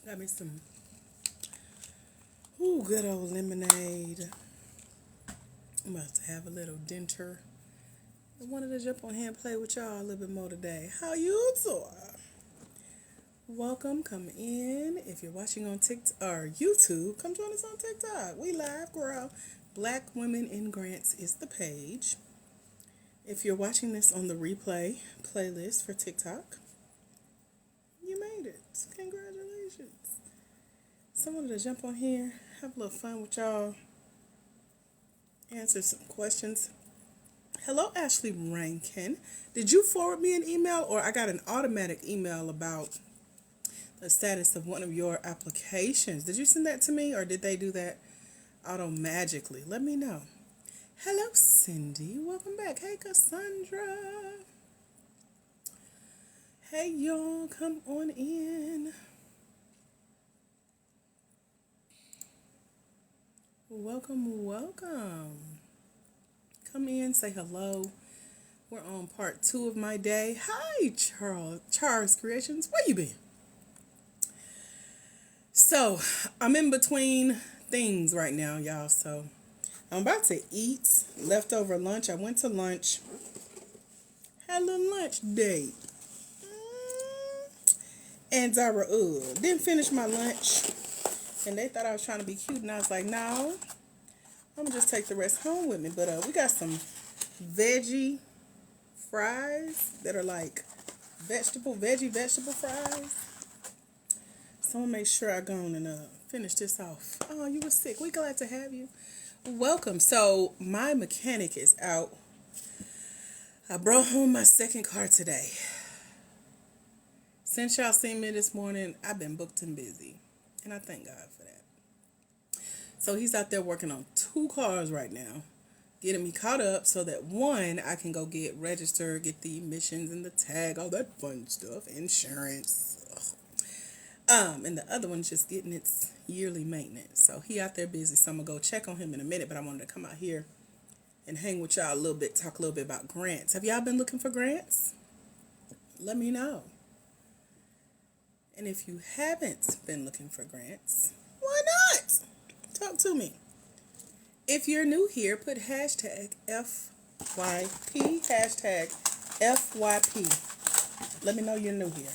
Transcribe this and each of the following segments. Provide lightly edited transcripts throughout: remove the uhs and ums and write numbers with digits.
Got me some, ooh, good old lemonade. I'm about to have a little dinner. I wanted to jump on here and play with y'all a little bit more today. How you doing? Welcome, come in. If you're watching on TikTok or YouTube, come join us on TikTok. We live, girl. Black Women in Grants is the page. If you're watching this on the replay playlist for TikTok, you made it. Congratulations. So I wanted to jump on here, have a little fun with y'all, answer some questions. Hello, Ashley Rankin. Did you forward me an email, or I got an automatic email about the status of one of your applications? Did you send that to me, or did they do that auto-magically? Let me know. Hello, Cindy. Welcome back. Hey, Cassandra. Hey, y'all. Come on in. Welcome, welcome. Come in, say hello. We're on part 2 of my day. Hi, Charles Creations. Where you been? So, I'm in between things right now, y'all. So, I'm about to eat leftover lunch. I went to lunch. Had a little lunch date. And Zara, didn't finish my lunch. And they thought I was trying to be cute. And I was like, no. I'm going to just take the rest home with me. But we got some veggie fries that are like veggie vegetable fries. So I'm going to make sure I go on and finish this off. Oh, you were sick. We glad to have you. Welcome. So my mechanic is out. I brought home my second car today. Since y'all seen me this morning, I've been booked and busy. And I thank God for that. So he's out there working on 2 cars right now, getting me caught up so that one, I can go get registered, get the emissions and the tag, all that fun stuff, insurance. And the other one's just getting its yearly maintenance. So he out there busy, so I'm going to go check on him in a minute, but I wanted to come out here and hang with y'all a little bit, talk a little bit about grants. Have y'all been looking for grants? Let me know. And if you haven't been looking for grants, why not? Talk to me. If you're new here, put hashtag FYP, hashtag FYP. Let me know you're new here.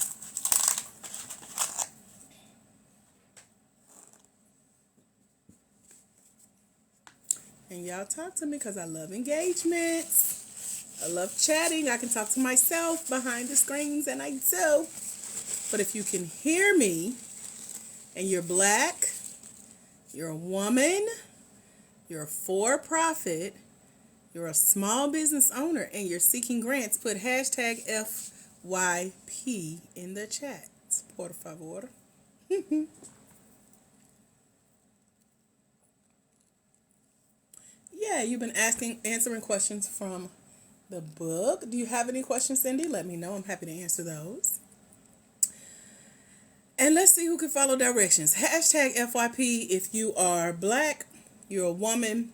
And y'all talk to me because I love engagements. I love chatting. I can talk to myself behind the screens, and I do. But if you can hear me and you're black, you're a woman, you're a for-profit, you're a small business owner, and you're seeking grants, put hashtag FYP in the chat. Por favor. Yeah, you've been answering questions from the book. Do you have any questions, Cindy? Let me know. I'm happy to answer those. And let's see who can follow directions. Hashtag FYP if you are black, you're a woman,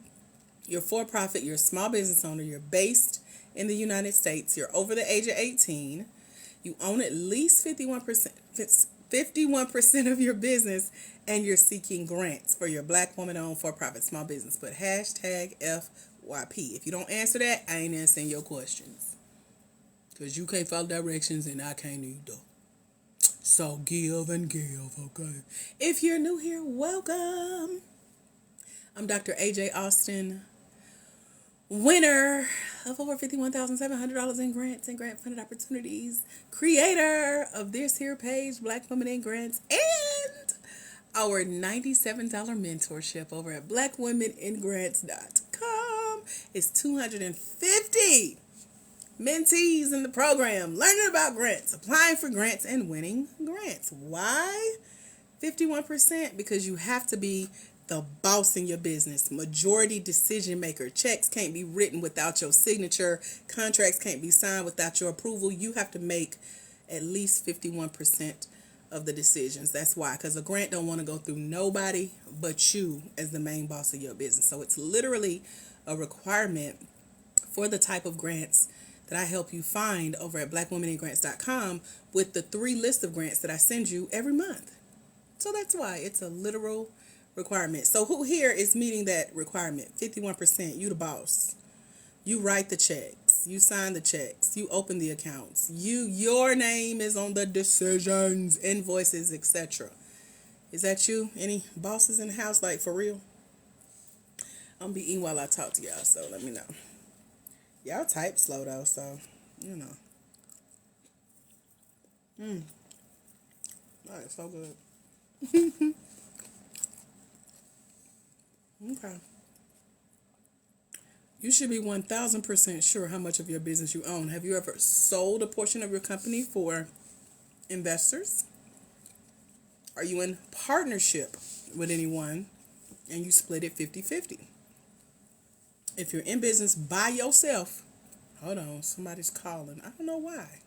you're for-profit, you're a small business owner, you're based in the United States, you're over the age of 18, you own at least 51% of your business, and you're seeking grants for your black woman-owned for-profit small business. But hashtag FYP. If you don't answer that, I ain't answering your questions. Because you can't follow directions and I can't either. So give and give, okay? If you're new here, welcome. I'm Dr. AJ Austin, winner of over $51,700 in grants and grant-funded opportunities, creator of this here page, Black Women in Grants, and our $97 mentorship over at blackwomeningrants.com. It's 250 mentees in the program, learning about grants, applying for grants, and winning grants. Why 51%? Because you have to be the boss in your business, majority decision maker. Checks can't be written without your signature. Contracts can't be signed without your approval. You have to make at least 51% of the decisions. That's why, because a grant don't want to go through nobody but you as the main boss of your business. So it's literally a requirement for the type of grants that I help you find over at blackwomeningrants.com with the 3 lists of grants that I send you every month. So that's why it's a literal requirement. So who here is meeting that requirement? 51%. You the boss. You write the checks. You sign the checks. You open the accounts. Your name is on the decisions, invoices, etc. Is that you? Any bosses in the house? Like for real? I'm gonna be eating while I talk to y'all, so let me know. Y'all type slow though, so you know. Alright, so good. Okay. You should be 1000% sure how much of your business you own. Have you ever sold a portion of your company for investors? Are you in partnership with anyone and you split it 50-50? If you're in business by yourself, hold on, somebody's calling. I don't know why.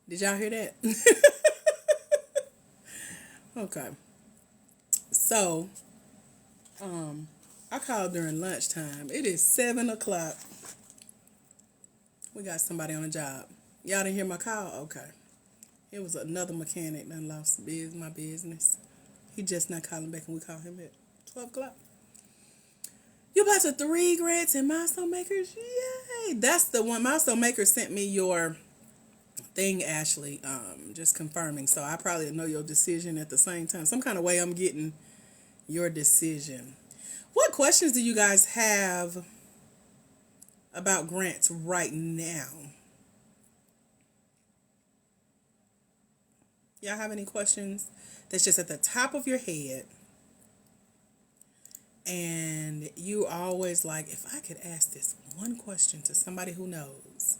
Did y'all hear that? Okay. So, I called during lunchtime. It is 7 o'clock. We got somebody on the job. Y'all didn't hear my call? Okay. It was another mechanic that lost my business. He just not calling back and we call him at 12 o'clock. You about to 3 grants and milestone makers? Yay! That's the one. Milestone makers sent me your thing, Ashley. Just confirming. So I probably know your decision at the same time. Some kind of way I'm getting your decision. What questions do you guys have about grants right now? Y'all have any questions that's just at the top of your head and you always like, if I could ask this one question to somebody who knows,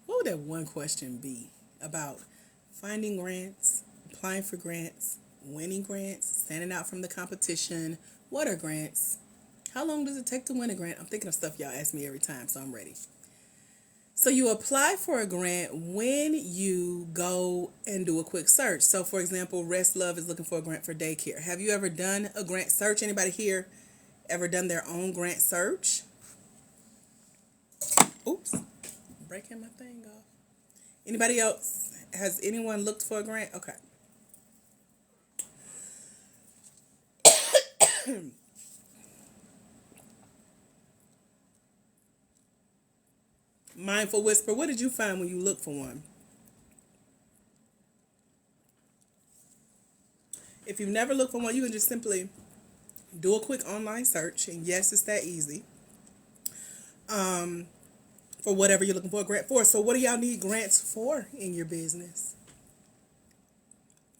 what would that one question be about finding grants, applying for grants, winning grants, standing out from the competition? What are grants? How long does it take to win a grant? I'm thinking of stuff y'all ask me every time, so I'm ready. So you apply for a grant when you go and do a quick search. So for example, Rest Love is looking for a grant for daycare. Have you ever done a grant search? Anybody here ever done their own grant search? Oops, breaking my thing off. Anybody else? Has anyone looked for a grant? Okay. Mindful Whisper, what did you find when you looked for one? If you've never looked for one, you can just simply do a quick online search, and yes, it's that easy. For whatever you're looking for a grant for. So what do y'all need grants for in your business?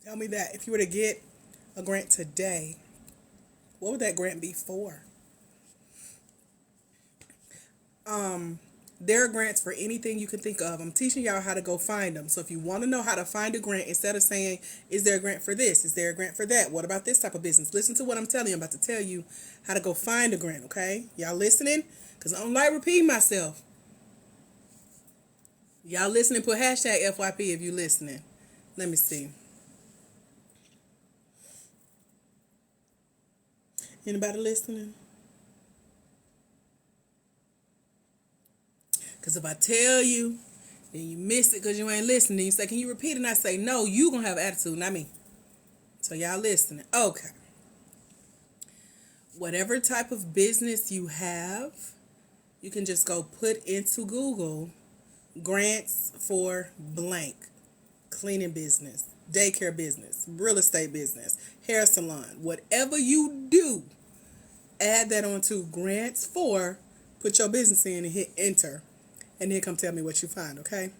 Tell me that. If you were to get a grant today, what would that grant be for? There are grants for anything you can think of. I'm teaching y'all how to go find them. So if you want to know how to find a grant, instead of saying, is there a grant for this? Is there a grant for that? What about this type of business? Listen to what I'm telling you. I'm about to tell you how to go find a grant, okay? Y'all listening? Because I don't like repeating myself. Y'all listening, put hashtag FYP if you listening. Let me see. Anybody listening? Because if I tell you, then you miss it because you ain't listening. You say, can you repeat it? And I say, no, you going to have attitude, not me. So y'all listening. Okay. Whatever type of business you have, you can just go put into Google grants for blank. Cleaning business, daycare business, real estate business, hair salon. Whatever you do, add that onto grants for, put your business in and hit enter. And then come tell me what you find, okay?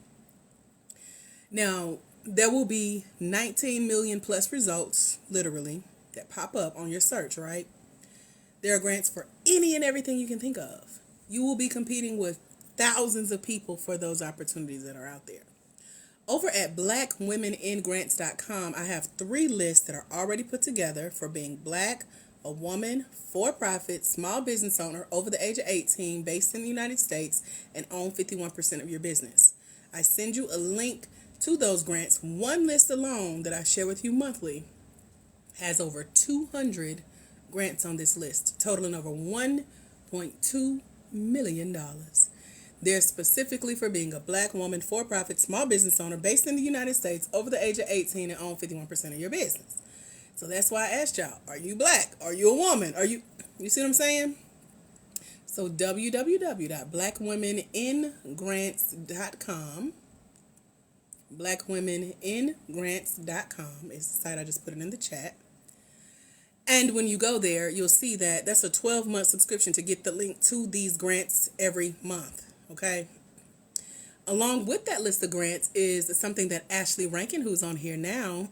Now, there will be 19 million plus results, literally, that pop up on your search, right? There are grants for any and everything you can think of. You will be competing with thousands of people for those opportunities that are out there. Over at blackwomeningrants.com, I have 3 lists that are already put together for being black, a woman, for profit, small business owner over the age of 18, based in the United States, and own 51% of your business. I send you a link to those grants. One list alone that I share with you monthly has over 200 grants on this list, totaling over $1.2 million. They're specifically for being a black woman, for-profit, small business owner based in the United States, over the age of 18, and own 51% of your business. So that's why I asked y'all, are you black? Are you a woman? You see what I'm saying? So www.blackwomeningrants.com. Blackwomeningrants.com is the site. I just put it in the chat. And when you go there, you'll see that that's a 12-month subscription to get the link to these grants every month. Okay. Along with that list of grants is something that Ashley Rankin, who's on here now,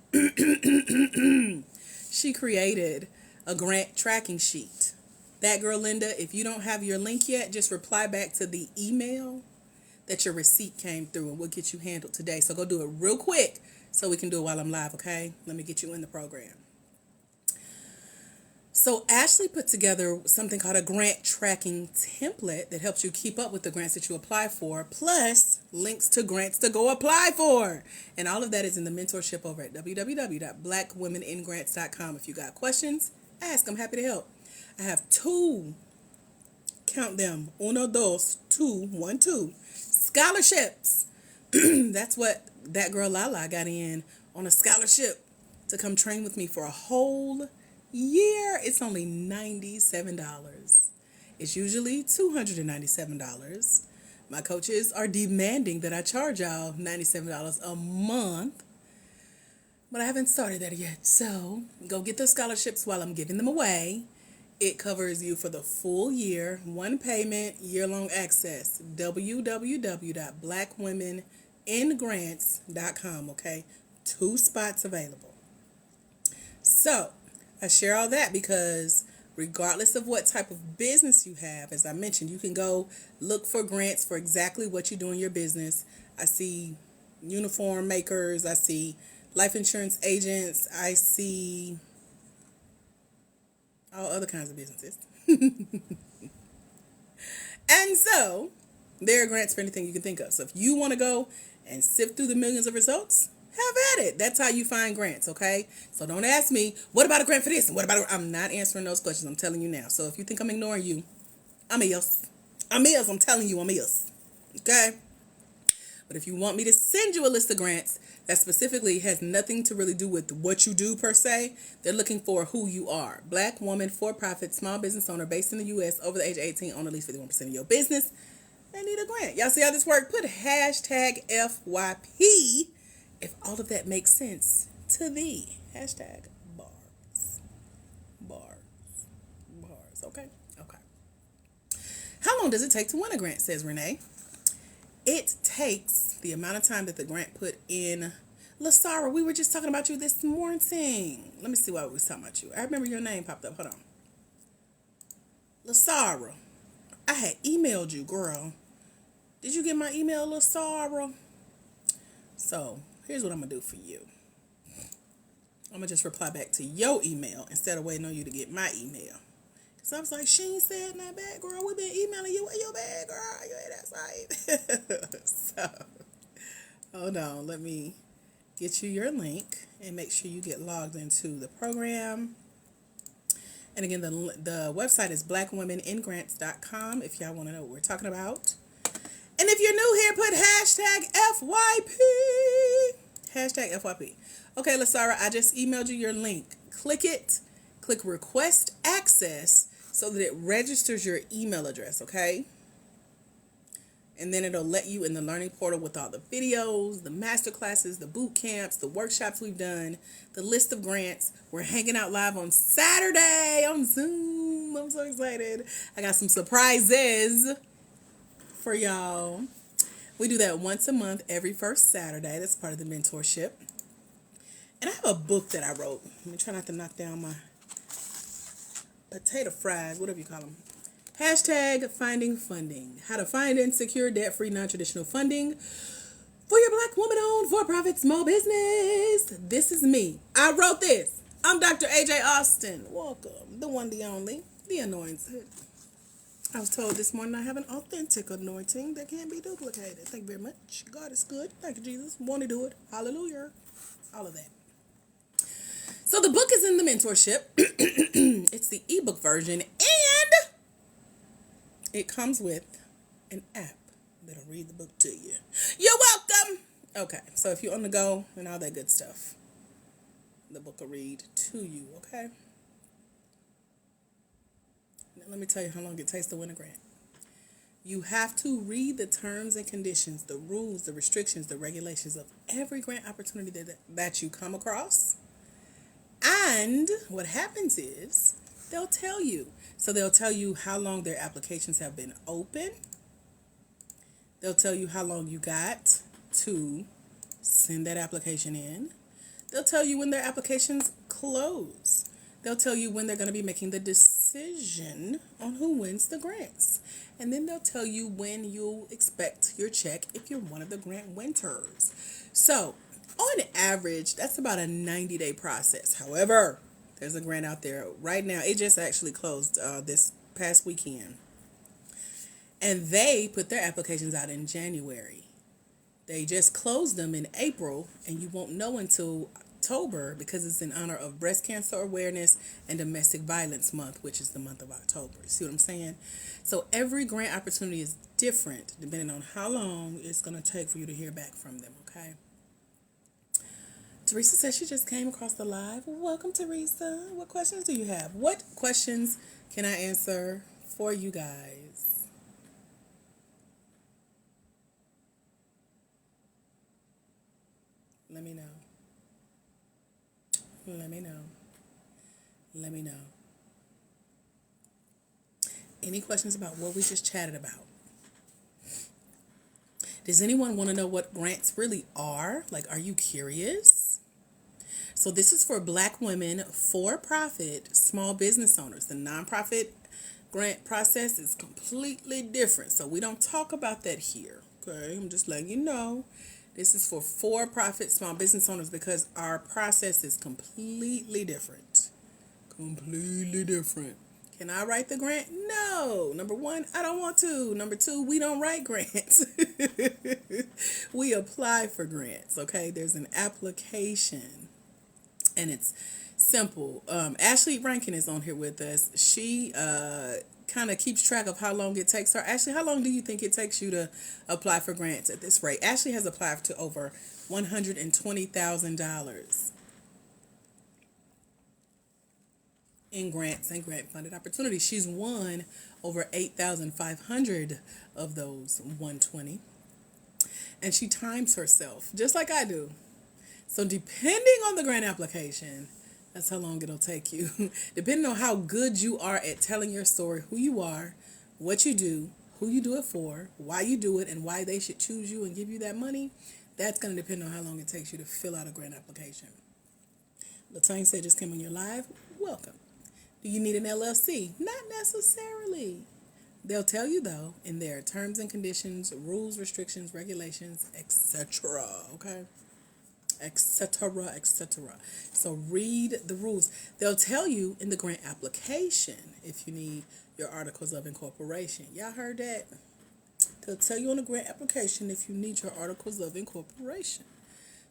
she created a grant tracking sheet. That girl, Linda, if you don't have your link yet, just reply back to the email that your receipt came through, and we'll get you handled today. So go do it real quick so we can do it while I'm live, okay? Let me get you in the program. So Ashley put together something called a grant tracking template that helps you keep up with the grants that you apply for, plus links to grants to go apply for. And all of that is in the mentorship over at www.blackwomeningrants.com. If you got questions, ask. I'm happy to help. I have 2, count them, 1, 2, 2 scholarships. That's what that girl Lala got in on a scholarship to come train with me for a whole year. It's only $97. It's usually $297. My coaches are demanding that I charge y'all $97 a month, but I haven't started that yet. So go get those scholarships while I'm giving them away. It covers you for the full year, one payment, year-long access. www.blackwomeningrants.com, okay? 2 spots available. So I share all that because regardless of what type of business you have, as I mentioned, you can go look for grants for exactly what you do in your business. I see uniform makers. I see life insurance agents. I see all other kinds of businesses. And so there are grants for anything you can think of. So if you want to go and sift through the millions of results, have at it. That's how you find grants, okay? So don't ask me, what about a grant for this? And what about I'm not answering those questions. I'm telling you now. So if you think I'm ignoring you, I'm is. I'm telling you I'm is. Okay? But if you want me to send you a list of grants that specifically has nothing to really do with what you do per se, they're looking for who you are. Black woman, for-profit, small business owner based in the U.S., over the age of 18, own at least 51% of your business. They need a grant. Y'all see how this works? Put hashtag FYP if all of that makes sense to thee. Hashtag bars. Okay? Okay. How long does it take to win a grant, says Renee? It takes the amount of time that the grant put in. Lasara, we were just talking about you this morning. Let me see why we was talking about you. I remember your name popped up. Hold on. Lasara, I had emailed you, girl. Did you get my email, Lasara? So here's what I'm going to do for you. I'm going to just reply back to your email instead of waiting on you to get my email. Because I was like, she ain't said that bad, girl. We've been emailing you. Where your bad, girl? You ain't that site. So, hold on. Let me get you your link and make sure you get logged into the program. And again, the website is blackwomeningrants.com if y'all want to know what we're talking about. And if you're new here, put hashtag FYP. Hashtag FYP. Okay, Lasara, I just emailed you your link. Click it. Click request access so that it registers your email address, okay? And then it'll let you in the learning portal with all the videos, the master classes, the boot camps, the workshops we've done, the list of grants. We're hanging out live on Saturday on Zoom. I'm so excited. I got some surprises for y'all. We do that once a month, every first Saturday. That's part of the mentorship. And I have a book that I wrote. Let me try not to knock down my potato fries, whatever you call them. Hashtag finding funding. How to find and secure debt-free non-traditional funding For your Black woman owned for profit small business. This is me. I wrote this. I'm Dr. AJ Austin. Welcome. The one, the only, the anointed. I was told this morning I have an authentic anointing that can't be duplicated. Thank you very much. God is good. Thank you, Jesus. Want to do it. Hallelujah. All of that. So the book is in the mentorship. It's the ebook version, and it comes with an app that'll read the book to you. You're welcome. Okay, so if you're on the go and all that good stuff, the book will read to you, okay? Now let me tell you how long it takes to win a grant. You have to read the terms and conditions, the rules, the restrictions, the regulations of every grant opportunity that you come across. And what happens is they'll tell you. So they'll tell you how long their applications have been open. They'll tell you how long you got to send that application in. They'll tell you when their applications close. They'll tell you when they're going to be making the decision on who wins the grants. And then they'll tell you when you'll expect your check if you're one of the grant winners. So, on average, that's about a 90-day process. However, there's a grant out there right now. It just actually closed this past weekend. And they put their applications out in January. They just closed them in April, and you won't know until October because it's in honor of Breast Cancer Awareness and Domestic Violence Month, which is the month of October. See what I'm saying? So every grant opportunity is different depending on how long it's going to take for you to hear back from them, okay? Teresa says she just came across the live. Welcome, Teresa. What questions do you have? What questions can I answer for you guys? Let me know. Let me know. Let me know. Any questions about what we just chatted about? Does anyone want to know what grants really are? Like, are you curious? So this is for Black women, for-profit, small business owners. The nonprofit grant process is completely different. So we don't talk about that here. Okay, I'm just letting you know. This is for for-profit small business owners because our process is completely different. Completely different. Can I write the grant? No. Number one, I don't want to. Number two, we don't write grants. We apply for grants, okay? There's an application, and it's simple. Ashley Rankin is on here with us. She kind of keeps track of how long it takes her. Ashley, how long do you think it takes you to apply for grants at this rate? Ashley has applied to over $120,000 in grants and grant funded opportunities. She's won over 8,500 of those 120. And she times herself just like I do. So depending on the grant application, that's how long it'll take you. Depending on how good you are at telling your story, who you are, what you do, who you do it for, why you do it, and why they should choose you and give you that money, that's going to depend on how long it takes you to fill out a grant application. Latanya said just came on your live. Welcome. Do you need an LLC? Not necessarily. They'll tell you, though, in their terms and conditions, rules, restrictions, regulations, etc. Okay? Etc., etc. So read the rules. They'll tell you in the grant application if you need your articles of incorporation. Y'all heard that? They'll tell you on the grant application if you need your articles of incorporation.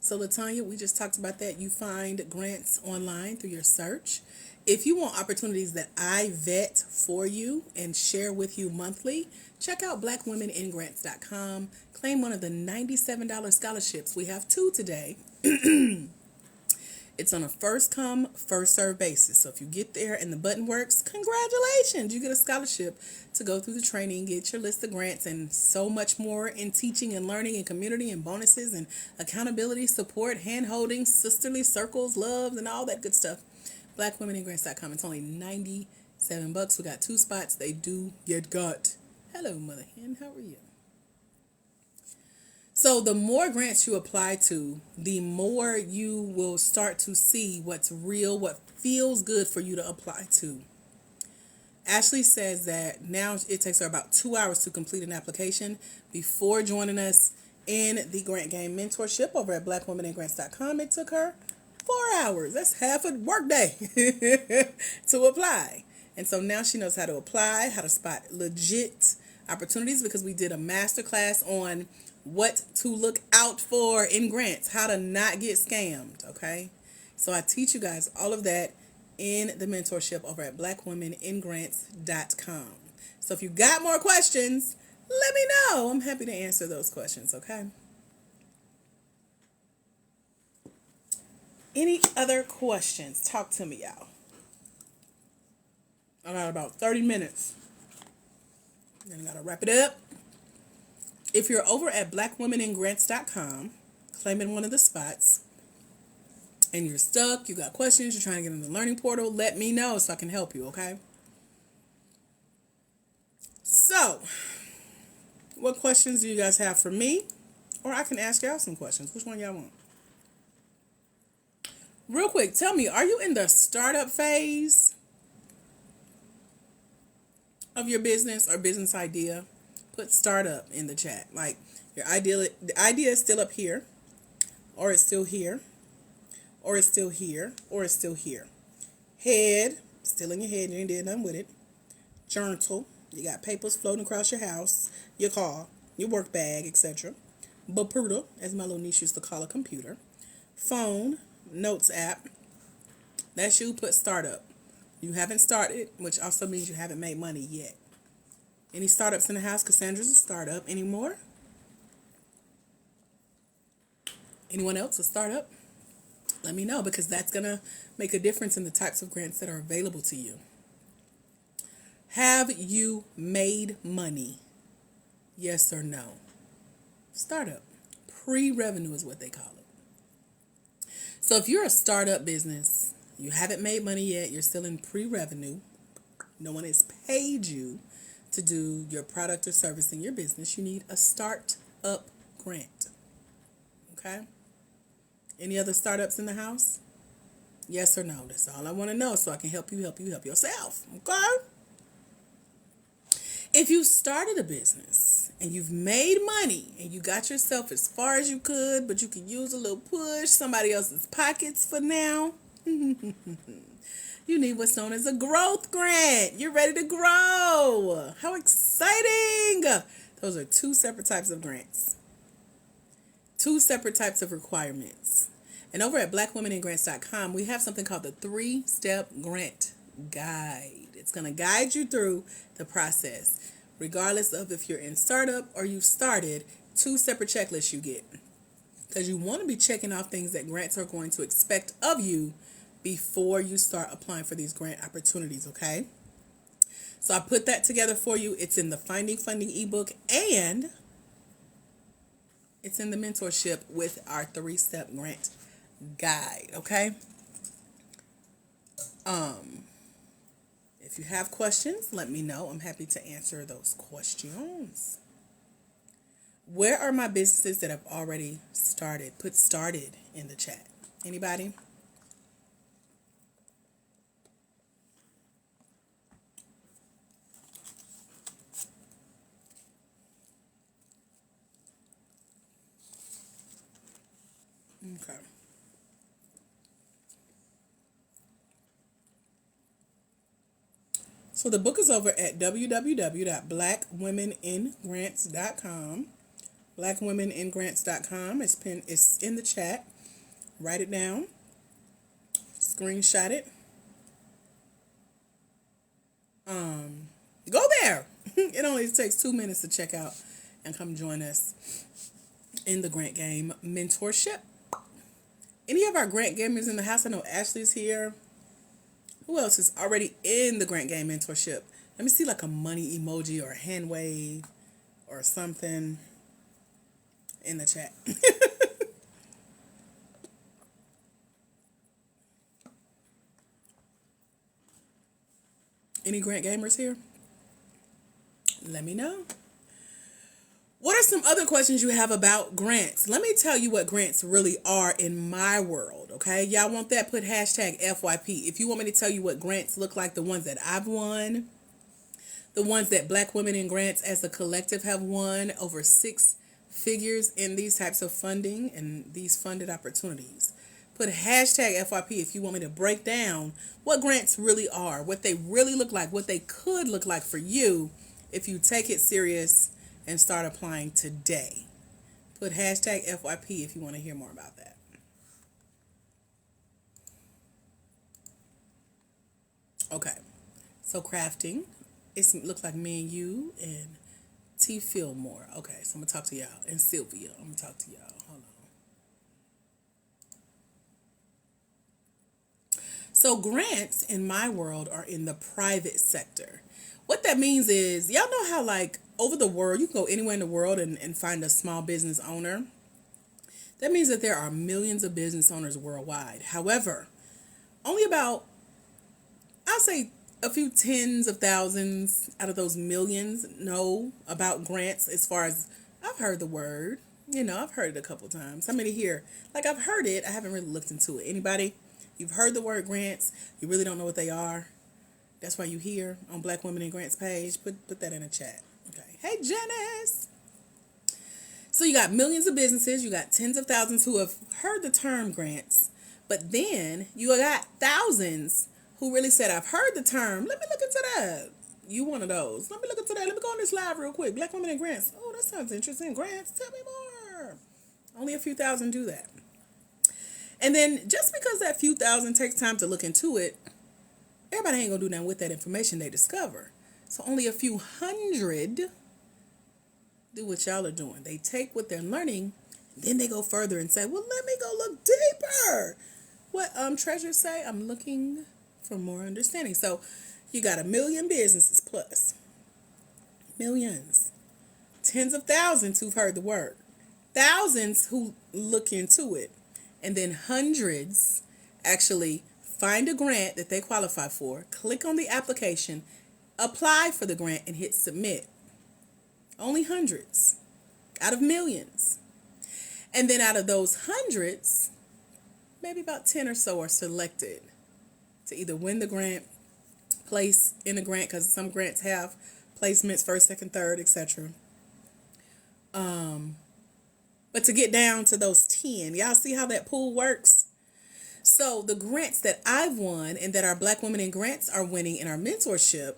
So Latanya, we just talked about that. You find grants online through your search. If you want opportunities that I vet for you and share with you monthly, check out blackwomeningrants.com. Claim one of the $97 scholarships. We have two today. It's on a first come, first serve basis. So if you get there and the button works, congratulations. You get a scholarship to go through the training, get your list of grants, and so much more in teaching and learning and community and bonuses and accountability, support, hand-holding, sisterly circles, loves, and all that good stuff. blackwomeningrants.com. It's only $97. We got two spots. They do get got. Hello, Mother Hen. How are you? So the more grants you apply to, the more you will start to see what's real, what feels good for you to apply to. Ashley says that now it takes her about 2 hours to complete an application. Before joining us in the Grant Game Mentorship over at blackwomenandgrants.com. It took her 4 hours. That's half a workday to apply. And so now she knows how to apply, how to spot legit opportunities, because we did a masterclass on what to look out for in grants, how to not get scammed, okay? So I teach you guys all of that in the mentorship over at blackwomenandgrants.com. So if you got more questions, let me know. I'm happy to answer those questions, okay? Any other questions? Talk to me, y'all. I got about 30 minutes. Then I gotta wrap it up. If you're over at blackwomenandgrants.com, claiming one of the spots, and you're stuck, you got questions, you're trying to get in the learning portal, let me know so I can help you, okay? So, what questions do you guys have for me? Or I can ask y'all some questions. Which one y'all want? Real quick, tell me, are you in the startup phase of your business or business idea? Put startup in the chat. Like, the idea is still up here, or it's still here, or it's still here, or it's still here. Head, still in your head, you ain't did nothing with it. Journal, you got papers floating across your house, your car, your work bag, etc. Bapuda, as my little niece used to call a computer. Phone, notes app. That's you, put startup. You haven't started, which also means you haven't made money yet. Any startups in the house? Cassandra's a startup. Any more? Anyone else a startup? Let me know, because that's going to make a difference in the types of grants that are available to you. Have you made money? Yes or no? Startup. Pre-revenue is what they call it. So if you're a startup business, you haven't made money yet, you're still in pre-revenue, no one has paid you to do your product or service in your business, you need a startup grant. Okay? Any other startups in the house? Yes or no? That's all I want to know so I can help you help yourself. Okay? If you started a business and you've made money and you got yourself as far as you could, but you could use a little push, somebody else's pockets for now, you need what's known as a growth grant. You're ready to grow. How exciting! Those are two separate types of grants. Two separate types of requirements. And over at blackwomenandgrants.com, we have something called the 3-step grant guide. It's going to guide you through the process, regardless of if you're in startup or you've started. 2 separate checklists you get, because you want to be checking off things that grants are going to expect of you before you start applying for these grant opportunities, okay? So I put that together for you. It's in the Finding Funding ebook, and it's in the mentorship with our 3-step grant guide, okay? If you have questions, let me know. I'm happy to answer those questions. Where are my businesses that have already started? Put started in the chat. Anybody? Okay. So the book is over at www.blackwomenandgrants.com. Blackwomenandgrants.com. It's in the chat. Write it down. Screenshot it. Go there. It only takes 2 minutes to check out and come join us in the Grant Game Mentorship. Any of our Grant Gamers in the house? I know Ashley's here. Who else is already in the Grant Game Mentorship? Let me see, like a money emoji or a hand wave or something in the chat. Any Grant Gamers here? Let me know. What are some other questions you have about grants? Let me tell you what grants really are in my world, okay? Y'all want that? Put hashtag FYP. If you want me to tell you what grants look like, the ones that I've won, the ones that Black Women in Grants as a collective have won, over 6 figures in these types of funding and these funded opportunities. Put hashtag FYP if you want me to break down what grants really are, what they really look like, what they could look like for you if you take it serious and start applying today. Put hashtag FYP if you want to hear more about that. Okay, so crafting. It looks like me and you and T. Fillmore. Okay, so I'm going to talk to y'all. And Sylvia, I'm going to talk to y'all. Hold on. So grants in my world are in the private sector. What that means is, y'all know how like over the world, you can go anywhere in the world and find a small business owner. That means that there are millions of business owners worldwide. However, only about, I'll say a few tens of thousands out of those millions know about grants. As far as I've heard the word, I've heard it a couple times. How many here? Like I've heard it, I haven't really looked into it. Anybody? You've heard the word grants, you really don't know what they are. That's why you here on Black Women in Grants page. Put that in the chat. Okay. Hey Janice. So you got millions of businesses, you got tens of thousands who have heard the term grants, but then you got thousands who really said, I've heard the term. Let me look into that. You one of those. Let me look into that. Let me go on this live real quick. Black Women in Grants. Oh, that sounds interesting. Grants. Tell me more. Only a few thousand do that. And then just because that few thousand takes time to look into it, everybody ain't going to do nothing with that information they discover. So only a few hundred do what y'all are doing. They take what they're learning, and then they go further and say, well, let me go look deeper. What Treasure say? I'm looking for more understanding. So you got 1 million businesses plus millions, tens of thousands who've heard the word, thousands who look into it, and then hundreds actually find a grant that they qualify for, click on the application, apply for the grant, and hit submit. Only hundreds out of millions. And then out of those hundreds, maybe about 10 or so are selected to either win the grant, place in the grant, because some grants have placements, first, second, third, etc. But to get down to those 10, y'all see how that pool works? So the grants that I've won and that our Black Women in Grants are winning in our mentorship,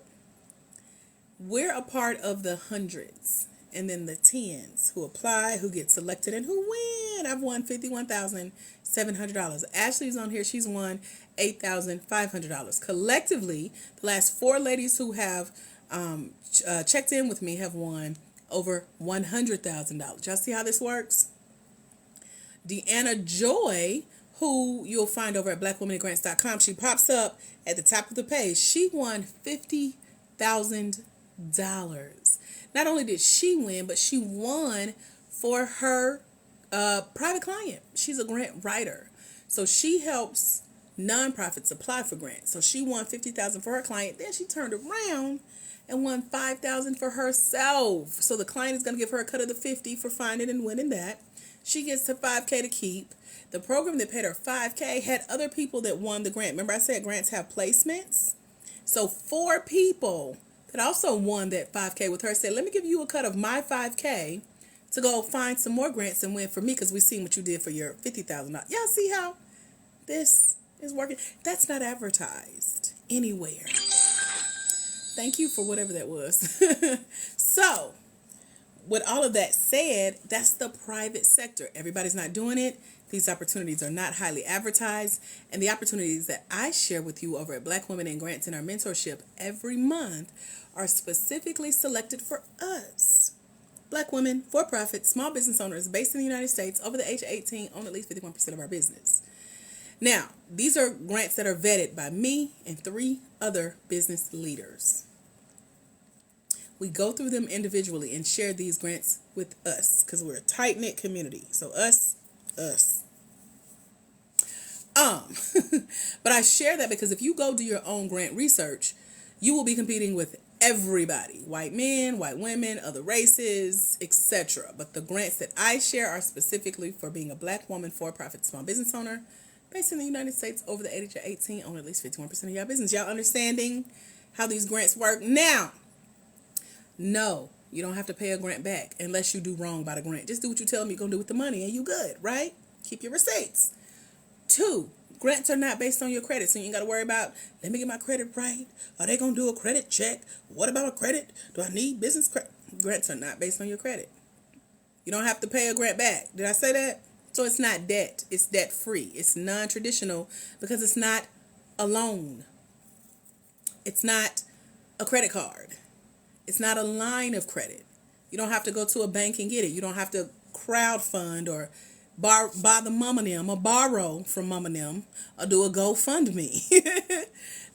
we're a part of the hundreds and then the tens who apply, who get selected, and who win. I've won $51,700. Ashley's on here. She's won $8,500. Collectively, the last 4 ladies who have checked in with me have won over $100,000. Y'all see how this works? Deanna Joy, who you'll find over at blackwomeningrants.com, she pops up at the top of the page. She won $50,000. Not only did she win, but she won for her private client. She's a grant writer. So she helps nonprofits apply for grants. So she won $50,000 for her client. Then she turned around and won $5,000 for herself. So the client is going to give her a cut of the $50,000 for finding and winning that. She gets the $5,000 to keep. The program that paid her $5,000 had other people that won the grant. Remember I said grants have placements? So 4 people that also won that $5,000 with her said, let me give you a cut of my $5,000 to go find some more grants and win for me, because we seen what you did for your $50,000. Y'all see how this is working? That's not advertised anywhere. Thank you for whatever that was. So, with all of that said, that's the private sector. Everybody's not doing it. These opportunities are not highly advertised. And the opportunities that I share with you over at Black Women in Grants in our mentorship every month are specifically selected for us. Black women, for-profit, small business owners based in the United States over the age of 18 own at least 51% of our business. Now, these are grants that are vetted by me and 3 other business leaders. We go through them individually and share these grants with us because we're a tight-knit community. So us. But I share that because if you go do your own grant research, you will be competing with everybody. White men, white women, other races, etc. But the grants that I share are specifically for being a Black woman, for-profit, small business owner based in the United States over the age of 18, own at least 51% of y'all business. Y'all understanding how these grants work? Now, no, You don't have to pay a grant back unless you do wrong by the grant. Just do what you tell them you're going to do with the money and you good, right? Keep your receipts. 2, grants are not based on your credit, so you ain't got to worry about, let me get my credit right. Are they going to do a credit check? What about a credit? Do I need business credit? Grants are not based on your credit. You don't have to pay a grant back. Did I say that? So it's not debt. It's debt free. It's non-traditional because it's not a loan. It's not a credit card. It's not a line of credit. You don't have to go to a bank and get it. You don't have to crowdfund or buy the mama them or borrow from mama them or do a GoFundMe.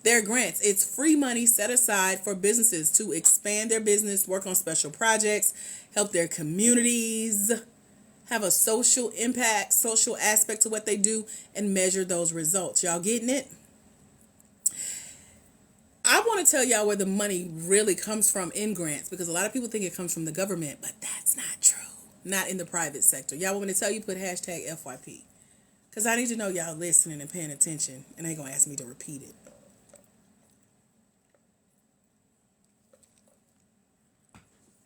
They're grants. It's free money set aside for businesses to expand their business, work on special projects, help their communities, have a social impact, social aspect to what they do, and measure those results. Y'all getting it? I want to tell y'all where the money really comes from in grants, because a lot of people think it comes from the government, but that's not true. Not in the private sector. Y'all want me to tell you, put hashtag FYP. Because I need to know y'all listening and paying attention, and they going to ask me to repeat it.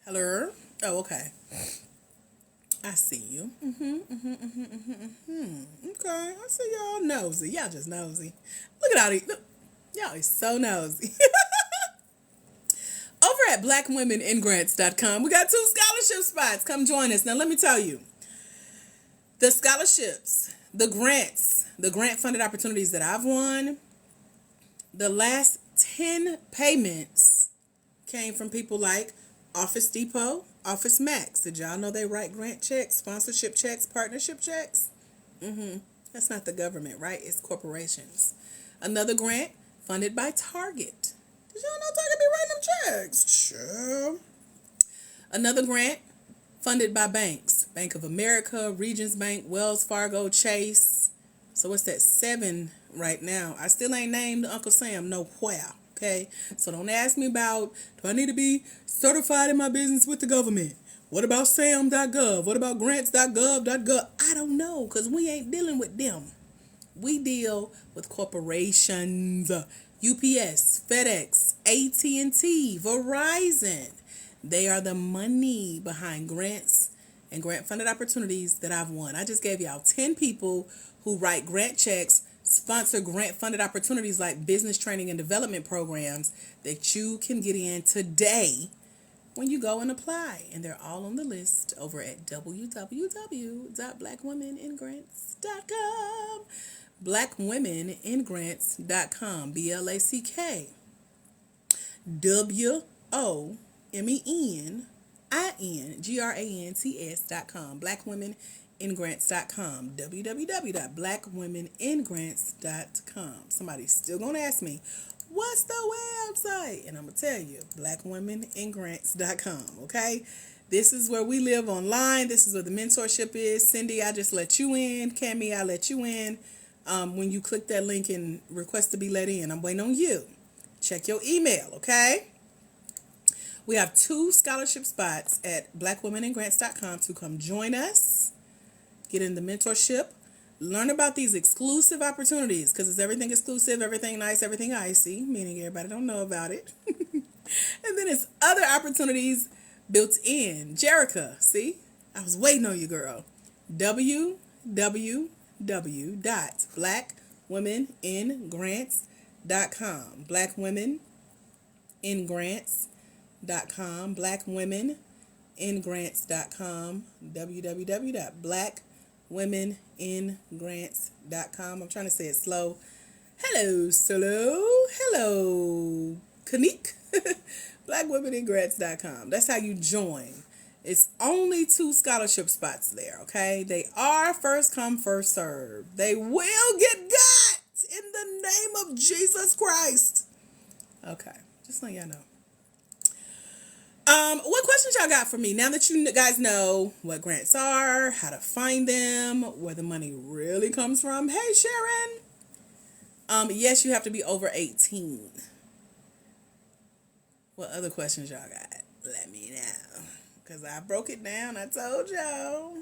Hello? Oh, okay. I see you. Okay, I see y'all nosy. Y'all just nosy. Look at all these. Look. Y'all is so nosy. Over at blackwomeningrants.com, we got 2 scholarship spots. Come join us. Now, let me tell you, the scholarships, the grants, the grant-funded opportunities that I've won, the last 10 payments came from people like Office Depot, Office Max. Did y'all know they write grant checks, sponsorship checks, partnership checks? That's not the government, right? It's corporations. Another grant funded by Target. Did y'all know Target be writing them checks? Sure. Another grant funded by banks. Bank of America, Regions Bank, Wells Fargo, Chase. So what's that? 7 right now. I still ain't named Uncle Sam nowhere. Okay? So don't ask me about, do I need to be certified in my business with the government? What about sam.gov? What about grants.gov.gov? I don't know, because we ain't dealing with them. We deal with corporations. UPS, FedEx, AT&T, Verizon. They are the money behind grants and grant-funded opportunities that I've won. I just gave y'all 10 people who write grant checks, sponsor grant-funded opportunities like business training and development programs that you can get in today when you go and apply. And they're all on the list over at www.blackwomeningrants.com. blackwomeningrants.com. BlackWomeningrants.com. blackwomeningrants.com. www.blackwomeningrants.com. Somebody's still going to ask me, what's the website? And I'm going to tell you, blackwomeningrants.com, okay? This is where we live online. This is where the mentorship is. Cindy, I just let you in. Cammie, I let you in. When you click that link and request to be let in, I'm waiting on you. Check your email, okay? We have 2 scholarship spots at blackwomeningrants.com to come join us, get in the mentorship, learn about these exclusive opportunities, because it's everything exclusive, everything nice, everything icy, meaning everybody don't know about it. And then it's other opportunities built in. Jerica, see? I was waiting on you, girl. www.blackwomeningrants.com. blackwomeningrants.com. blackwomeningrants.com. www.blackwomeningrants.com. I'm trying to say it slow. Hello, solo. Hello, Kanik. blackwomeningrants.com. That's how you join. It's only 2 scholarship spots there, okay? They are first come, first serve. They will get got in the name of Jesus Christ. Okay, just let y'all know. What questions y'all got for me? Now that you guys know what grants are, how to find them, where the money really comes from. Hey, Sharon. Yes, you have to be over 18. What other questions y'all got? Let me know. Because I broke it down. I told y'all.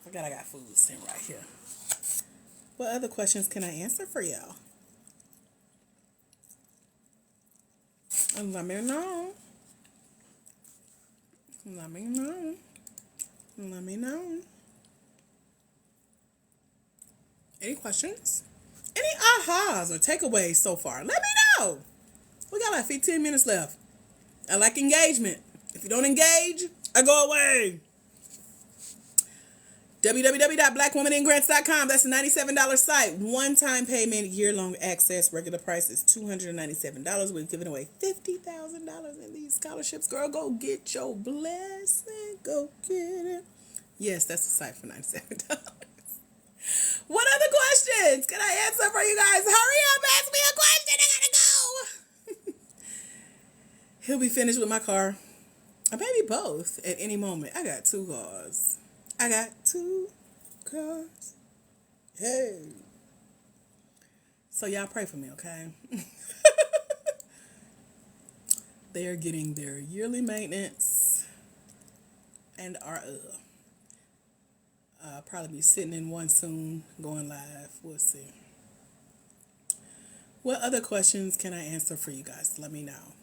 I got food sitting right here. What other questions can I answer for y'all? Let me know. Let me know. Let me know. Any questions? Any ahas or takeaways so far? Let me know. We got like 15 minutes left. I like engagement. If you don't engage, I go away. www.blackwomanandgrants.com. That's a $97 site. One-time payment, year-long access. Regular price is $297. We're giving away $50,000 in these scholarships. Girl, go get your blessing. Go get it. Yes, that's the site for $97. What other questions can I answer for you guys? Hurry up, ask me a question. I gotta go. He'll be finished with my car. Or maybe both at any moment. I got 2 cars. Hey. So y'all pray for me, okay? They are getting their yearly maintenance and are probably be sitting in one soon, going live. We'll see. What other questions can I answer for you guys? Let me know.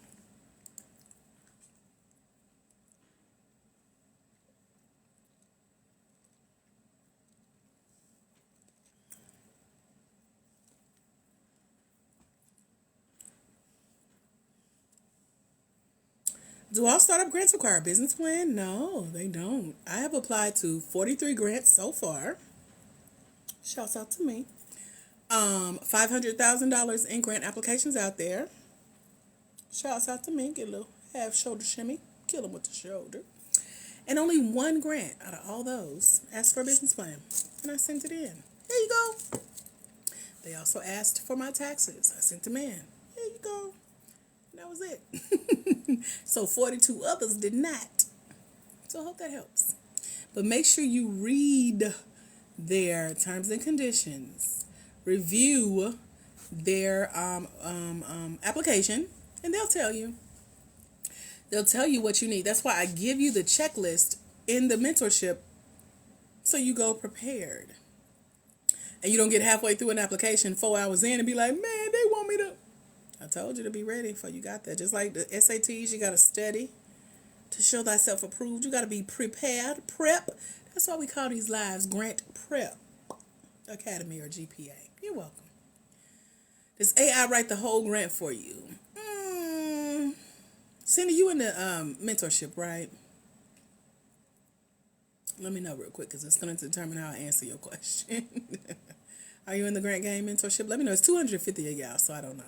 Do all startup grants require a business plan? No, they don't. I have applied to 43 grants so far. Shouts out to me. $500,000 in grant applications out there. Shouts out to me. Get a little half shoulder shimmy. Kill them with the shoulder. And only 1 grant out of all those asked for a business plan. And I sent it in. There you go. They also asked for my taxes. I sent them in. There you go. And that was it. So 42 others did not. So I hope that helps. But make sure you read their terms and conditions. Review their application, and they'll tell you. They'll tell you what you need. That's why I give you the checklist in the mentorship so you go prepared. And you don't get halfway through an application 4 hours in and be like, man, they want me to. I told you to be ready before you got that. Just like the SATs, you got to study to show thyself approved. You got to be prepared, prep. That's why we call these lives Grant Prep Academy or GPA. You're welcome. Does AI write the whole grant for you? Cindy, you in the mentorship, right? Let me know real quick because it's going to determine how I answer your question. Are you in the grant game mentorship? Let me know. It's 250 of y'all, so I don't know.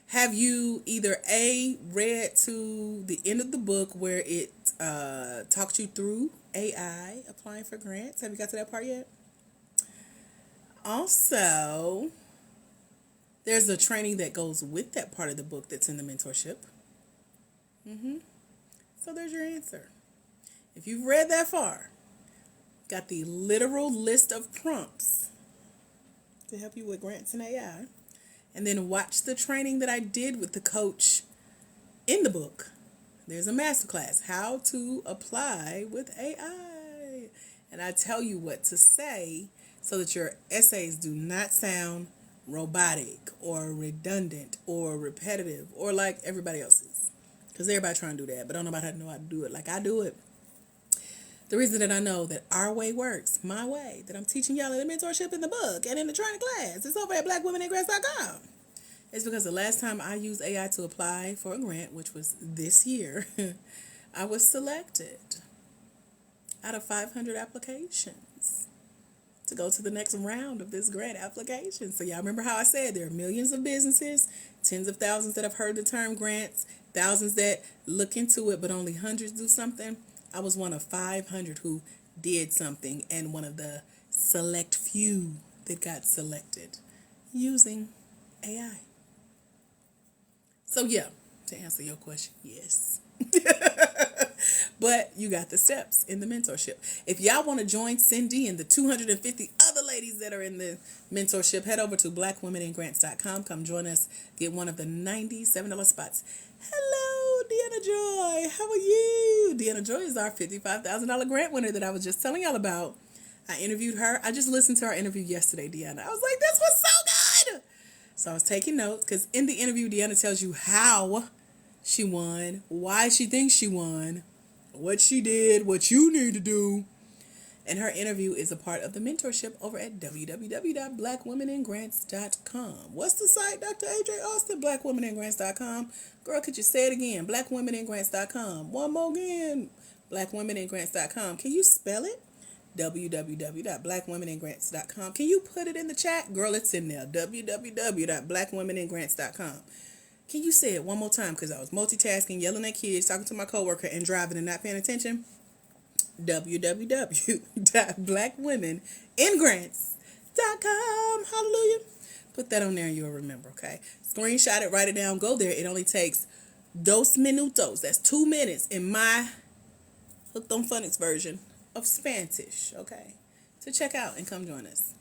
Have you either A, read to the end of the book where it talks you through AI applying for grants? Have you got to that part yet? Also, there's a training that goes with that part of the book that's in the mentorship. So there's your answer. If you've read that far, got the literal list of prompts to help you with grants and AI, and then watch the training that I did with the coach in the book. There's a masterclass, how to apply with AI. And I tell you what to say so that your essays do not sound robotic or redundant or repetitive or like everybody else's. Because everybody trying to do that, but don't nobody know how to do it like I do it. The reason that I know that our way works, my way, that I'm teaching y'all in the mentorship in the book and in the training class, it's over at blackwomenandgrants.com. It's because the last time I used AI to apply for a grant, which was this year, I was selected out of 500 applications to go to the next round of this grant application. So y'all remember how I said there are millions of businesses, tens of thousands that have heard the term grants, thousands that look into it, but only hundreds do something. I was one of 500 who did something and one of the select few that got selected using AI. So yeah, to answer your question, yes. But you got the steps in the mentorship. If y'all want to join Cindy and the 250 other ladies that are in the mentorship, head over to blackwomenandgrants.com. Come join us. Get one of the $97 spots. Hello, Deanna Joy. How are you? Deanna Joy is our $55,000 grant winner that I was just telling y'all about. I interviewed her. I just listened to our interview yesterday, Deanna. I was like, this was so good. So I was taking notes because in the interview, Deanna tells you how she won, why she thinks she won, what she did, what you need to do. And her interview is a part of the mentorship over at www.blackwomenandgrants.com. What's the site, Dr. AJ Austin? Blackwomenandgrants.com. Girl, could you say it again? Blackwomenandgrants.com. One more again. Blackwomenandgrants.com. Can you spell it? www.blackwomenandgrants.com. Can you put it in the chat? Girl, it's in there. www.blackwomenandgrants.com. Can you say it one more time? Because I was multitasking, yelling at kids, talking to my coworker, and driving and not paying attention. www.blackwomenandgrants.com. Hallelujah. Put that on there and you'll remember, okay? Screenshot it, write it down, go there. It only takes 2 minutos. That's 2 minutes in my Hooked on Phonics version of Spanish, okay? To check out and come join us.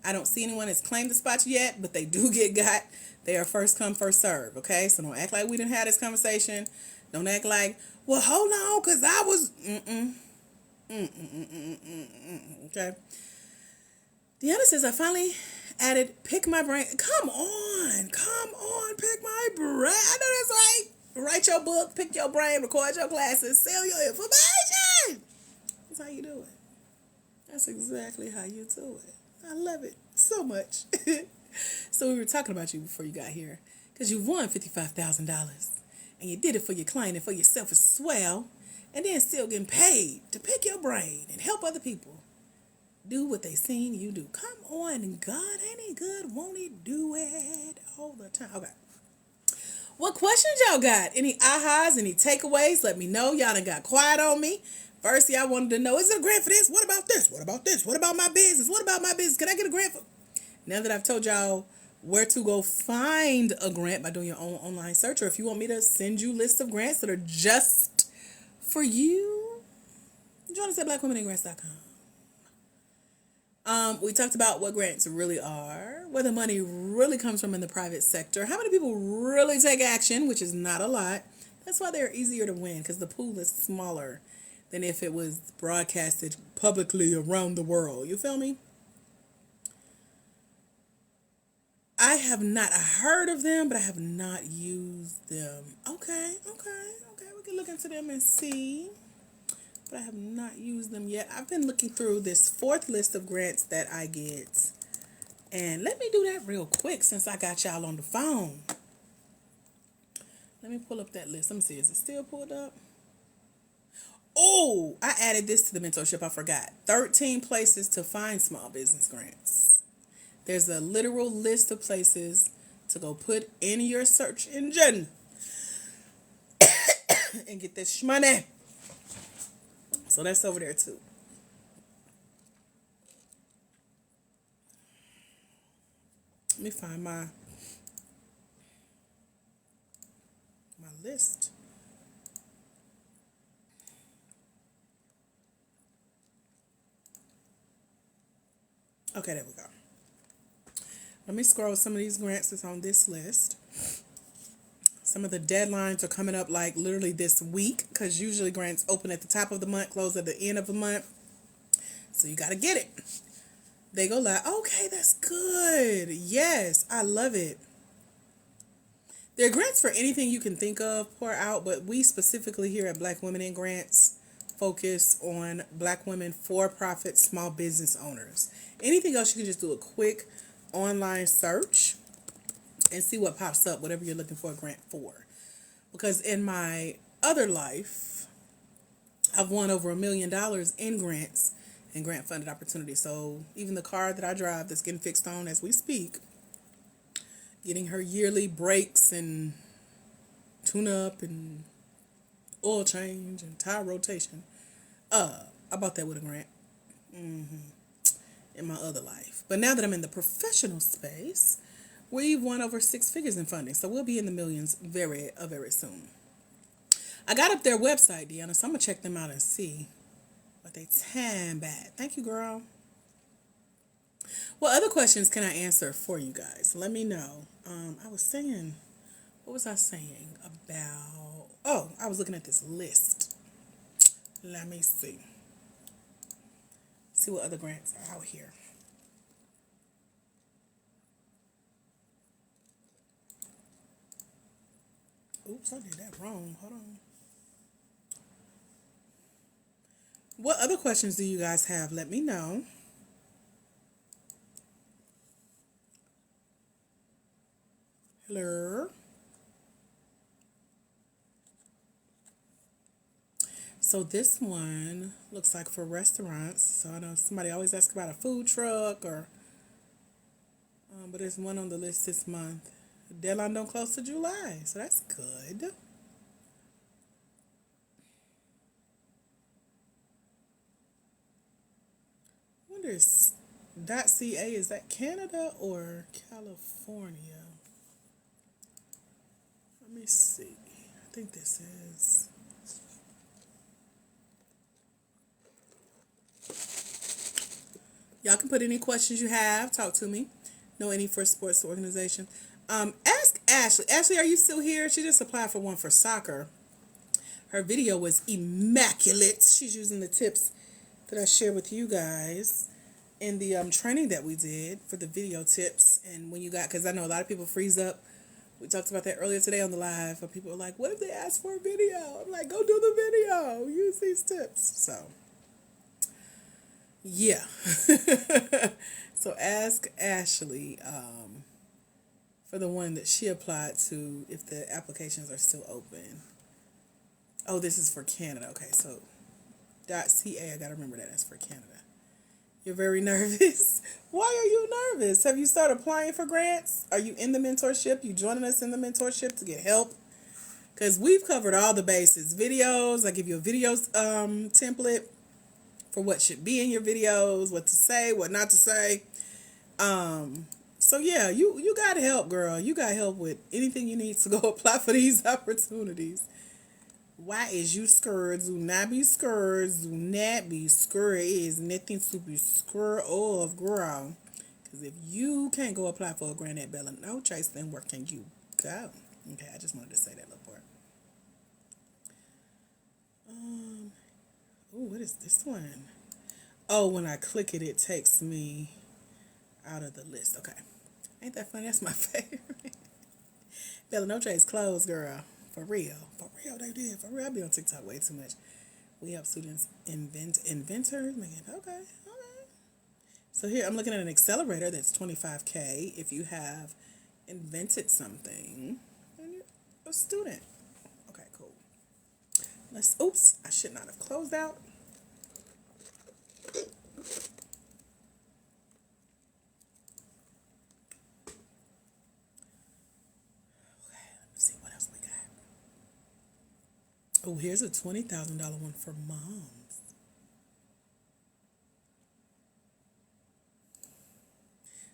I don't see anyone that's claimed the spot yet, but they do get got. They are first come, first serve, okay? So don't act like we didn't have this conversation. Don't act like, well, hold on, because I was... Okay. Deanna says, I finally added Pick My Brain. Come on, Pick My Brain. I know that's right. Write your book, pick your brain, record your classes, sell your information. That's how you do it. That's exactly how you do it. I love it so much. So we were talking about you before you got here, because you won $55,000 and you did it for your client and for yourself as well. And then still getting paid to pick your brain and help other people do what they seen you do. Come on, God, ain't he good? Won't he do it all the time? Okay. What questions y'all got? Any ahas, any takeaways? Let me know. Y'all done got quiet on me. First, y'all wanted to know, is it a grant for this? What about this? What about this? What about my business? What about my business? Can I get a grant for? Now that I've told y'all where to go find a grant by doing your own online search, or if you want me to send you lists of grants that are just for you, join us at blackwomenandgrants.com. We talked about what grants really are, where the money really comes from in the private sector, how many people really take action, which is not a lot. That's why they're easier to win, because the pool is smaller than if it was broadcasted publicly around the world. You feel me? I have not heard of them, but I have not used them. Okay. We can look into them and see. But I have not used them yet. I've been looking through this 4th list of grants that I get. And let me do that real quick since I got y'all on the phone. Let me pull up that list. Let me see. Is it still pulled up? Oh, I added this to the mentorship. I forgot. 13 places to find small business grants. There's a literal list of places to go put in your search engine and get this money. So that's over there too. Let me find my list. Okay, there we go. Let me scroll some of these grants that's on this list. Some of the deadlines are coming up like literally this week, because usually grants open at the top of the month, close at the end of the month. So you got to get it. They go live. Okay, that's good. Yes, I love it. There are grants for anything you can think of, pour out, but we specifically here at Black Women in Grants focus on Black women for-profit small business owners. Anything else, you can just do a quick online search and see what pops up, whatever you're looking for a grant for. Because in my other life, I've won over $1 million in grants and grant funded opportunities. So even the car that I drive that's getting fixed on as we speak, getting her yearly brakes and tune up and oil change and tire rotation, I bought that with a grant in my other life. But now that I'm in the professional space, we've won over 6 figures in funding. So we'll be in the millions very soon. I got up their website, Deanna, so I'm going to check them out and see what they tan bad. Thank you, girl. What other questions can I answer for you guys? Let me know. I was saying, what was I saying about? Oh, I was looking at this list. Let me see. See what other grants are out here. Oops, I did that wrong. Hold on. What other questions do you guys have? Let me know. Hello. So this one looks like for restaurants. So I know somebody always asks about a food truck or, but there's one on the list this month. Deadline don't close to July, so that's good. I wonder is .ca, is that Canada or California? Let me see. I think this is. Y'all can put any questions you have. Talk to me. Know any for sports organization. Ask Ashley. Ashley, are you still here? She just applied for one for soccer. Her video was immaculate. She's using the tips that I shared with you guys in the training that we did for the video tips. And when you got, because I know a lot of people freeze up. We talked about that earlier today on the live. But people are like, what if they ask for a video? I'm like, go do the video. Use these tips. So, yeah. So ask Ashley for the one that she applied to if the applications are still open. Oh, this is for Canada. Okay, so .ca, I gotta remember that. That's for Canada. You're very nervous. Why are you nervous? Have you started applying for grants? Are you in the mentorship? You joining us in the mentorship to get help? Because we've covered all the bases. Videos, I give you a videos template for what should be in your videos, what to say, what not to say. So yeah, you got help, girl. You got help with anything you need to go apply for these opportunities. Why is you scared? Do not be scared. Do not be scared. It is nothing to be scared of, girl. Because if you can't go apply for a grant at Bella No Chase, then where can you go? Okay, I just wanted to say that little part. Oh, what is this one? Oh, when I click it, it takes me out of the list. Okay. Ain't that funny? That's my favorite. Bella No Chase closed, girl. For real. For real, they did. For real. I be on TikTok way too much. We help students inventors. Man, okay. So here I'm looking at an accelerator that's 25K if you have invented something and you're a student. Okay, cool. Oops, I should not have closed out. See what else we got. Oh, here's a $20,000 one for moms.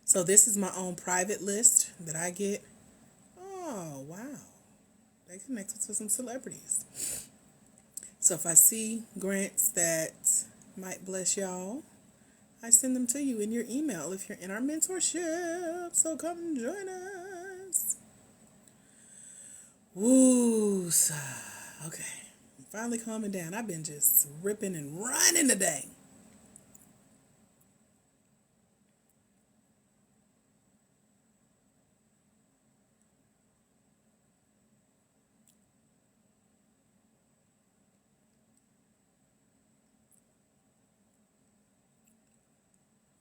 So this is my own private list that I get. Oh, wow. They connected to some celebrities. So if I see grants that might bless y'all, I send them to you in your email if you're in our mentorship. So come join us. Woo. Okay. I'm finally calming down. I've been just ripping and running today.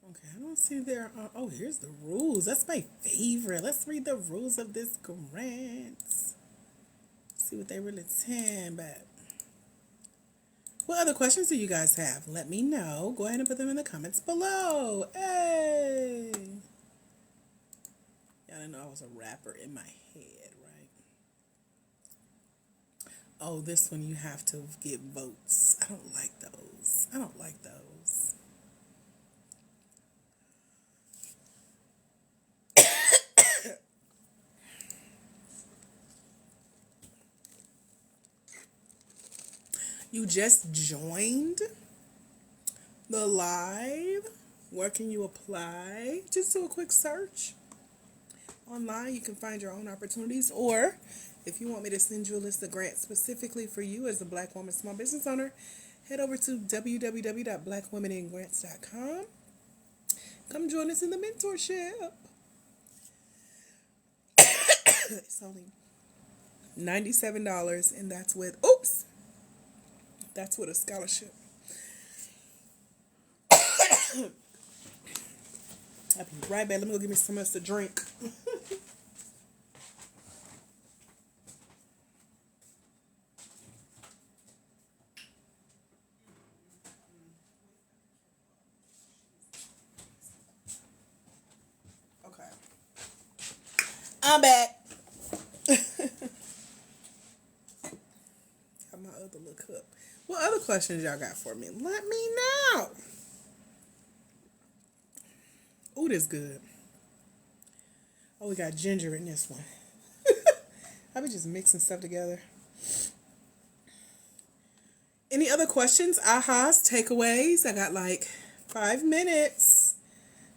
Okay, I don't see there. Oh, here's the rules. That's my favorite. Let's read the rules of this grant. See what they really saying about. What other questions do you guys have? Let me know. Go ahead and put them in the comments below. Hey! Y'all didn't know I was a rapper in my head, right? Oh, this one you have to get votes. I don't like those. I don't like those. You just joined the live. Where can you apply? Just do a quick search online. You can find your own opportunities, or if you want me to send you a list of grants specifically for you as a Black woman small business owner, head over to www.blackwomeningrants.com. Come join us in the mentorship. It's only $97, and that's with a scholarship. I'll be right back. Let me go get me some else to drink. Okay. I'm back. Got my other little cup. What other questions y'all got for me? Let me know. Ooh, this good. Oh, we got ginger in this one. I be just mixing stuff together. Any other questions, ahas, takeaways? I got like 5 minutes.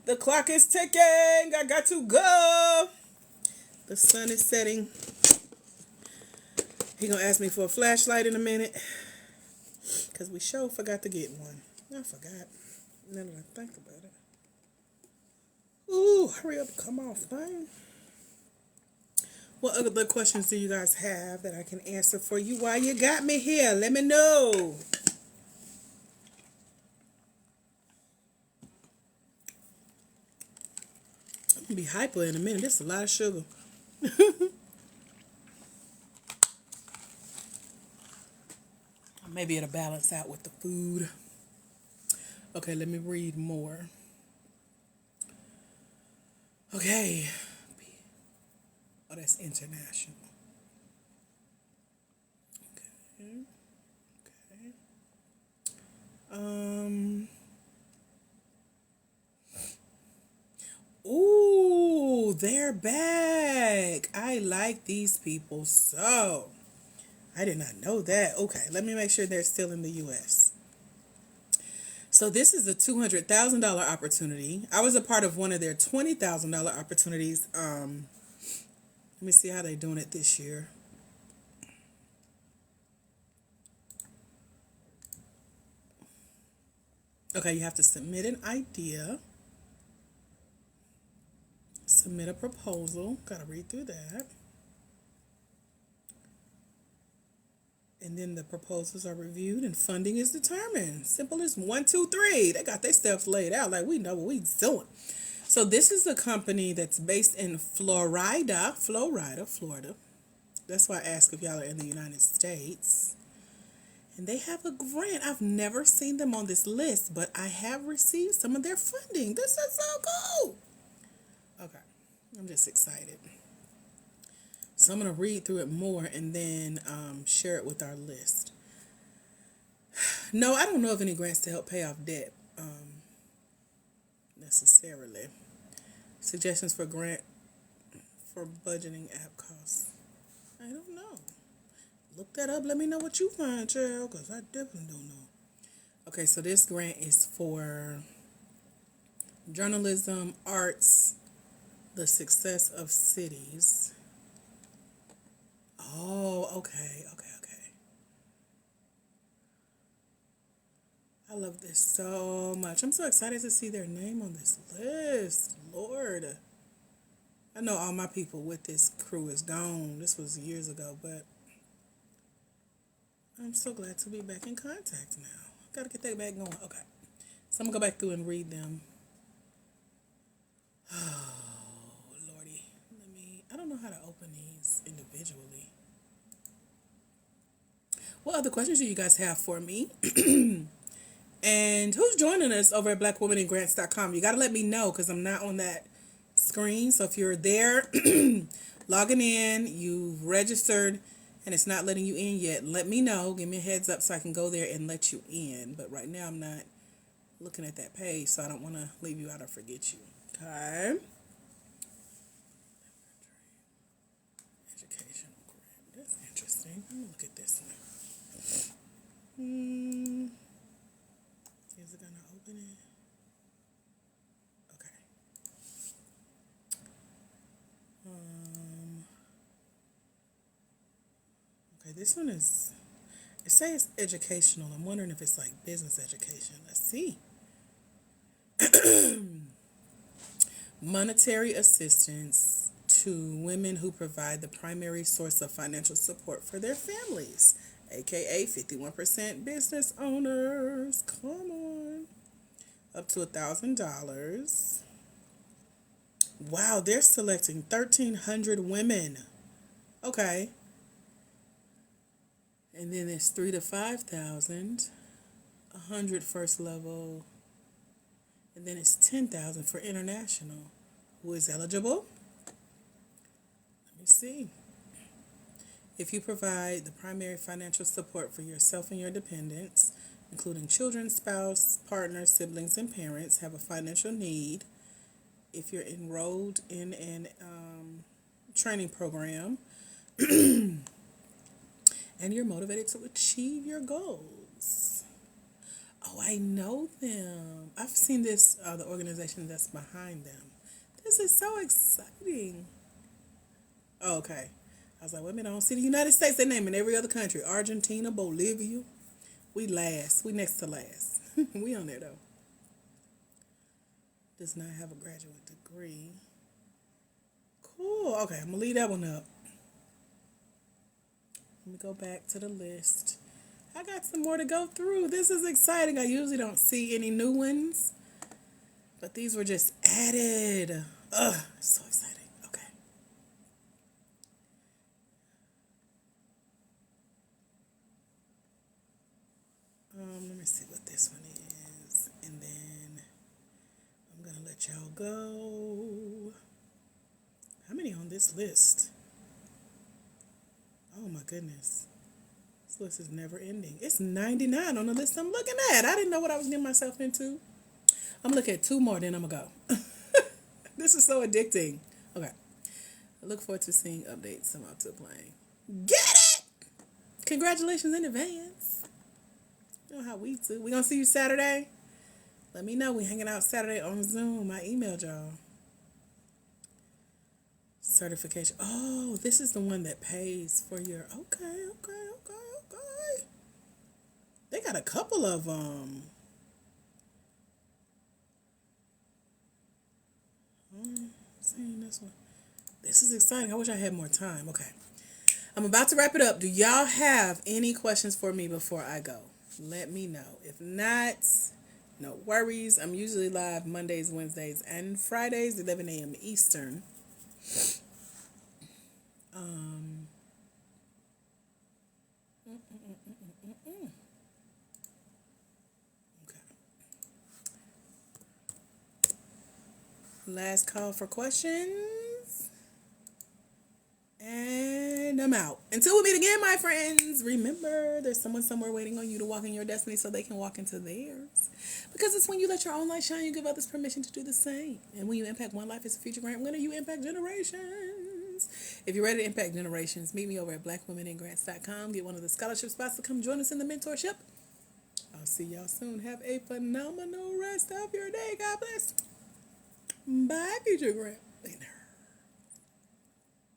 The clock is ticking. I got to go. The sun is setting. He gonna ask me for a flashlight in a minute. Because we sure forgot to get one. I forgot. Now that I think about it. Ooh, hurry up, come off, man. What other questions do you guys have that I can answer for you while you got me here? Let me know. I'm gonna be hyper in a minute. This is a lot of sugar. Maybe it'll balance out with the food. Okay, let me read more. Okay. Oh, that's international. Okay. Okay. Ooh, they're back. I like these people so. I did not know that. Okay, let me make sure they're still in the U.S. So this is a $200,000 opportunity. I was a part of one of their $20,000 opportunities. Let me see how they're doing it this year. Okay, you have to submit an idea. Submit a proposal. Gotta read through that. And then the proposals are reviewed and funding is determined. Simple as 1, 2, 3. They got their steps laid out like we know what we doing. So this is a company that's based in Florida. That's why I ask if y'all are in the United States. And they have a grant. I've never seen them on this list, but I have received some of their funding. This is so cool. Okay, I'm just excited. So I'm going to read through it more and then share it with our list. No, I don't know of any grants to help pay off debt necessarily. Suggestions for grant for budgeting app costs. I don't know. Look that up. Let me know what you find, child, because I definitely don't know. Okay, so this grant is for journalism, arts, the success of cities. Oh, okay. I love this so much. I'm so excited to see their name on this list. Lord. I know all my people with this crew is gone. This was years ago, but I'm so glad to be back in contact now. Gotta get that back going. Okay. So I'm gonna go back through and read them. Oh, Lordy. I don't know how to open these individually. What other questions do you guys have for me? And who's joining us over at blackwomaningrants.com? You got to let me know because I'm not on that screen. So if you're there, logging in, you've registered, and it's not letting you in yet, let me know. Give me a heads up so I can go there and let you in. But right now I'm not looking at that page, so I don't want to leave you out or forget you. Okay. Educational grant. That's interesting. Let me look at this one. Is it gonna open it? Okay. Okay, this one is, it says educational. I'm wondering if it's like business education. Let's see. Monetary assistance to women who provide the primary source of financial support for their families, aka 51% business owners. Come on. up to $1,000. Wow, they're selecting 1,300 women. Okay. And then it's 3 to 5,000, 100 first level, and then it's 10,000 for international. Who is eligible? Let me see. If you provide the primary financial support for yourself and your dependents, including children, spouse, partner, siblings, and parents, have a financial need. If you're enrolled in an training program and you're motivated to achieve your goals. Oh, I know them. I've seen this, the organization that's behind them. This is so exciting. Oh, okay. I was like, wait a minute, I don't see the United States. They name in every other country. Argentina, Bolivia. We last. We next to last. We on there, though. Does not have a graduate degree. Cool. Okay, I'm going to leave that one up. Let me go back to the list. I got some more to go through. This is exciting. I usually don't see any new ones, but these were just added. Ugh, so exciting. Okay. Let me see what this one is, and then I'm gonna let y'all go. How many on this list? Oh my goodness. This list is never ending. It's 99 on the list I'm looking at. I didn't know what I was getting myself into. I'm looking at 2 more, then I'm gonna go. This is so addicting. Okay. I look forward to seeing updates about to playing. Get it! Congratulations in advance. You know how we do. We gonna see you Saturday? Let me know. We hanging out Saturday on Zoom. I emailed y'all. Certification. Oh, this is the one that pays for your. Okay. They got a couple of seeing this one. This is exciting. I wish I had more time. Okay. I'm about to wrap it up. Do y'all have any questions for me before I go? Let me know. If not, no worries. I'm usually live Mondays, Wednesdays, and Fridays, 11 a.m. Eastern. Okay. Last call for questions. And I'm out. Until we meet again, my friends, remember there's someone somewhere waiting on you to walk in your destiny so they can walk into theirs. Because it's when you let your own light shine, you give others permission to do the same. And when you impact one life as a future grant winner, you impact generations. If you're ready to impact generations, meet me over at blackwomeningrants.com. Get one of the scholarship spots to come join us in the mentorship. I'll see y'all soon. Have a phenomenal rest of your day. God bless. Bye, future grant.